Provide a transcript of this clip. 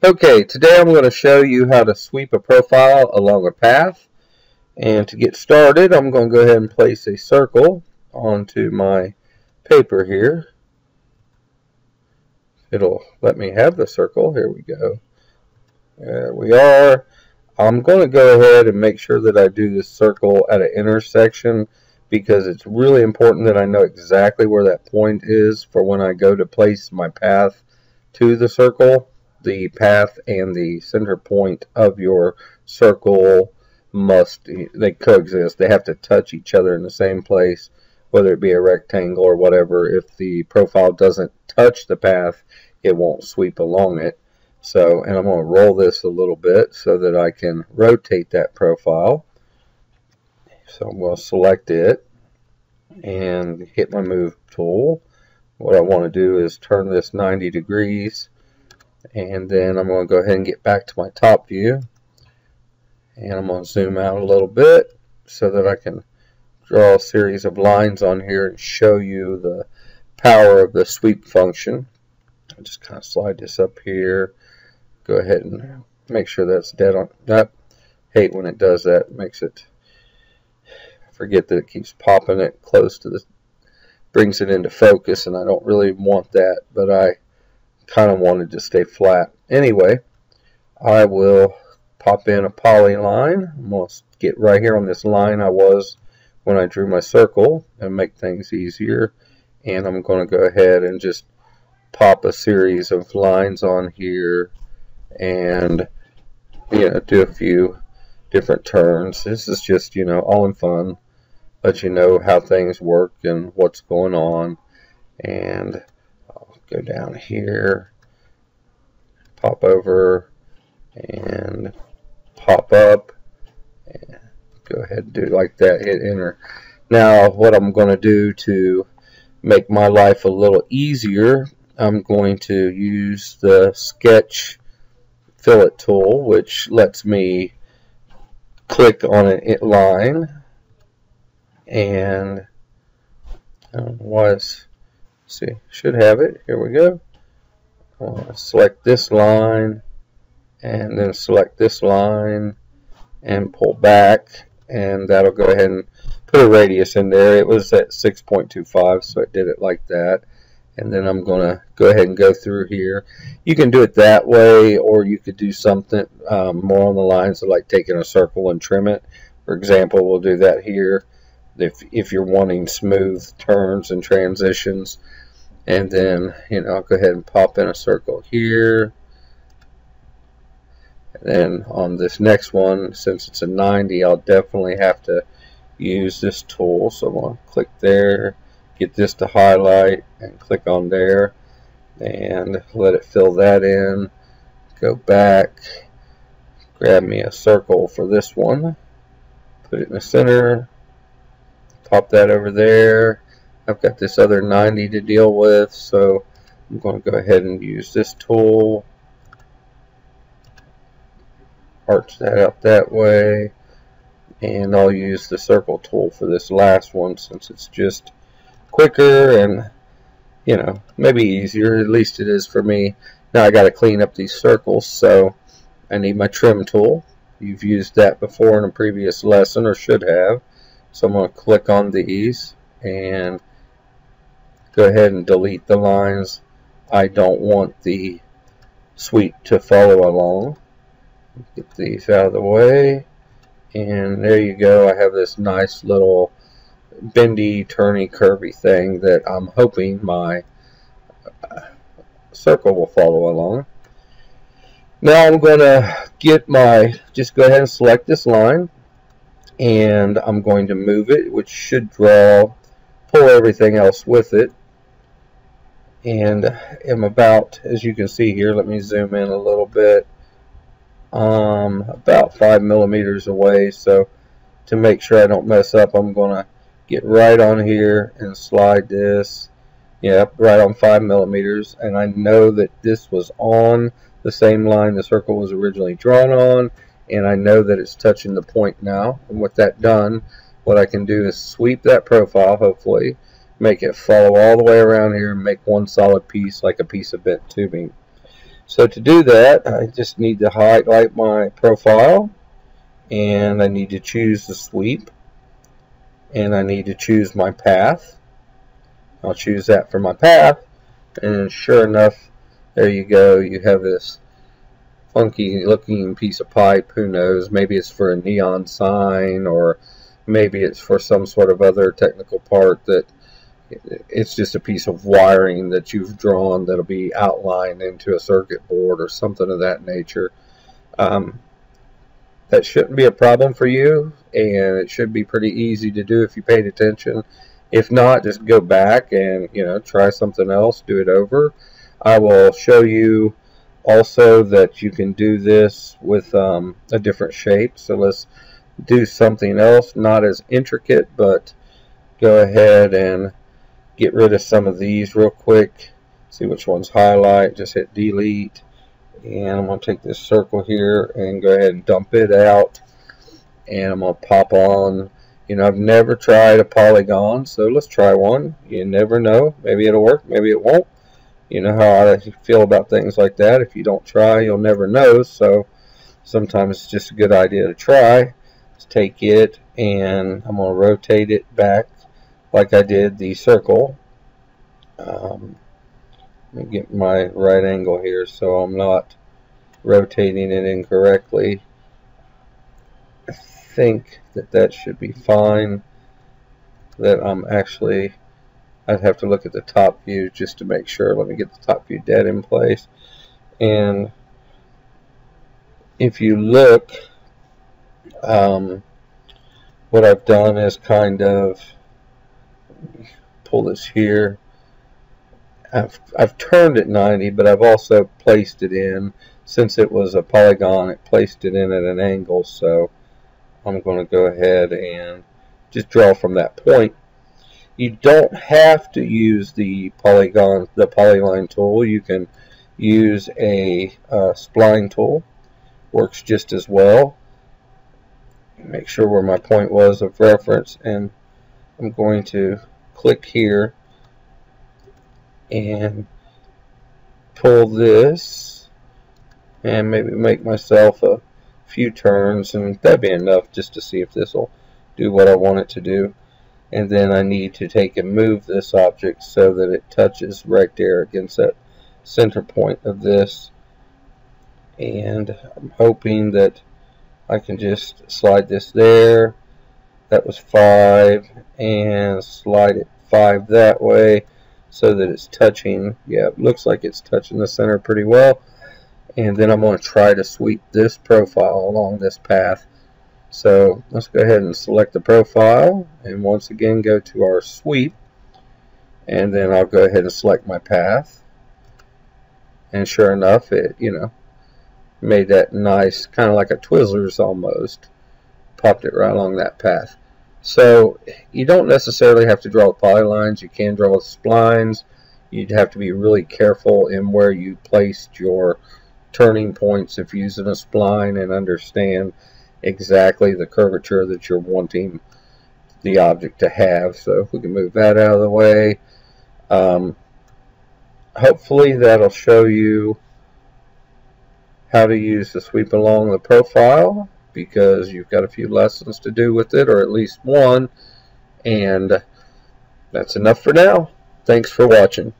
Okay, today I'm going to show you how to sweep a profile along a path. And to get started, I'm going to go ahead and place a circle onto my paper here. It'll let me have the circle. Here we go. There we are. I'm going to go ahead and make sure that I do this circle at an intersection because it's really important that I know exactly where that point is for when I go to place my path to the circle. The path and the center point of your circle they coexist. They have to touch each other in the same place, whether it be a rectangle or whatever. If the profile doesn't touch the path, it won't sweep along it. So, and I'm going to roll this a little bit so that I can rotate that profile. So I'm going to select it and hit my move tool. What I want to do is turn this 90 degrees. And then I'm going to go ahead and get back to my top view. And I'm going to zoom out a little bit so that I can draw a series of lines on here and show you the power of the sweep function. I'll just kind of slide this up here. Go ahead and make sure that's dead on. I hate when it does that. It makes it forget that it keeps popping it close to the, brings it into focus, and I don't really want that, but I kind of wanted to stay flat. Anyway, I will pop in a polyline. I'm going to get right here on this line I was when I drew my circle and make things easier. And I'm going to go ahead and just pop a series of lines on here and do a few different turns. This is just all in fun, let you know how things work and what's going on. And go down here, pop over, and pop up, and go ahead and do it like that, hit enter. Now what I'm going to do to make my life a little easier, I'm going to use the sketch fillet tool, which lets me click on a line, and I don't know why it's, see, should have it. Here we go. Select this line and then select this line and pull back, and that'll go ahead and put a radius in there. It was at 6.25, so it did it like that. And then I'm going to go ahead and go through here. You can do it that way, or you could do something more on the lines of like taking a circle and trim it. For example, we'll do that here if you're wanting smooth turns and transitions. And then, I'll go ahead and pop in a circle here. And then on this next one, since it's a 90, I'll definitely have to use this tool. So I'm going to click there, get this to highlight, and click on there, and let it fill that in. Go back, grab me a circle for this one, put it in the center, pop that over there. I've got this other 90 to deal with, so I'm going to go ahead and use this tool, arch that out that way, and I'll use the circle tool for this last one since it's just quicker and maybe easier. At least it is for me. Now I got to clean up these circles, so I need my trim tool. You've used that before in a previous lesson, or should have. So I'm going to click on these and go ahead and delete the lines I don't want the sweep to follow along. Get these out of the way, and there you go. I have this nice little bendy, turny, curvy thing that I'm hoping my circle will follow along. Now I'm going to just go ahead and select this line, and I'm going to move it, which should pull everything else with it. And I'm about, as you can see here, let me zoom in a little bit, about 5 millimeters away. So to make sure I don't mess up, I'm going to get right on here and slide this, right on 5 millimeters. And I know that this was on the same line the circle was originally drawn on, and I know that it's touching the point now. And with that done, what I can do is sweep that profile, hopefully, make it follow all the way around here and make one solid piece like a piece of bent tubing. So to do that, I just need to highlight my profile, and I need to choose the sweep, and I need to choose my path. I'll choose that for my path, and sure enough, there you go. You have this funky looking piece of pipe. Who knows, maybe it's for a neon sign, or maybe it's for some sort of other technical part that it's just a piece of wiring that you've drawn that'll be outlined into a circuit board or something of that nature. That shouldn't be a problem for you, and it should be pretty easy to do if you paid attention. If not, just go back and try something else, do it over. I will show you also that you can do this with a different shape. So let's do something else, not as intricate, but go ahead and get rid of some of these real quick. See which ones highlight. Just hit delete, and I'm going to take this circle here and go ahead and dump it out, and I'm going to pop on. I've never tried a polygon, so let's try one. You never know, maybe it'll work, maybe it won't. You know how I feel about things like that. If you don't try, you'll never know. So sometimes it's just a good idea to try. Let's take it, and I'm going to rotate it back like I did the circle. Let me get my right angle here so I'm not rotating it incorrectly. I think that should be fine. That I'd have to look at the top view just to make sure. Let me get the top view dead in place. And if you look, what I've done is kind of pull this here. I've turned it 90, but I've also placed it in. Since it was a polygon, it placed it in at an angle. So I'm going to go ahead and just draw from that point. You don't have to use the polyline tool. You can use a spline tool. Works just as well. Make sure where my point was of reference, and I'm going to click here and pull this, and maybe make myself a few turns, and that'd be enough just to see if this will do what I want it to do. And then I need to take and move this object so that it touches right there against that center point of this. And I'm hoping that I can just slide this there. That was 5, and slide it 5 that way so that it's touching. Yeah, it looks like it's touching the center pretty well. And then I'm going to try to sweep this profile along this path. So let's go ahead and select the profile, and once again go to our sweep, and then I'll go ahead and select my path, and sure enough, it made that nice, kind of like a Twizzlers almost, popped it right along that path. So you don't necessarily have to draw with polylines. You can draw with splines. You'd have to be really careful in where you placed your turning points if using a spline, and understand exactly the curvature that you're wanting the object to have. So we can move that out of the way. Hopefully that'll show you how to use the sweep along the profile, because you've got a few lessons to do with it, or at least one. And that's enough for now. Thanks for watching.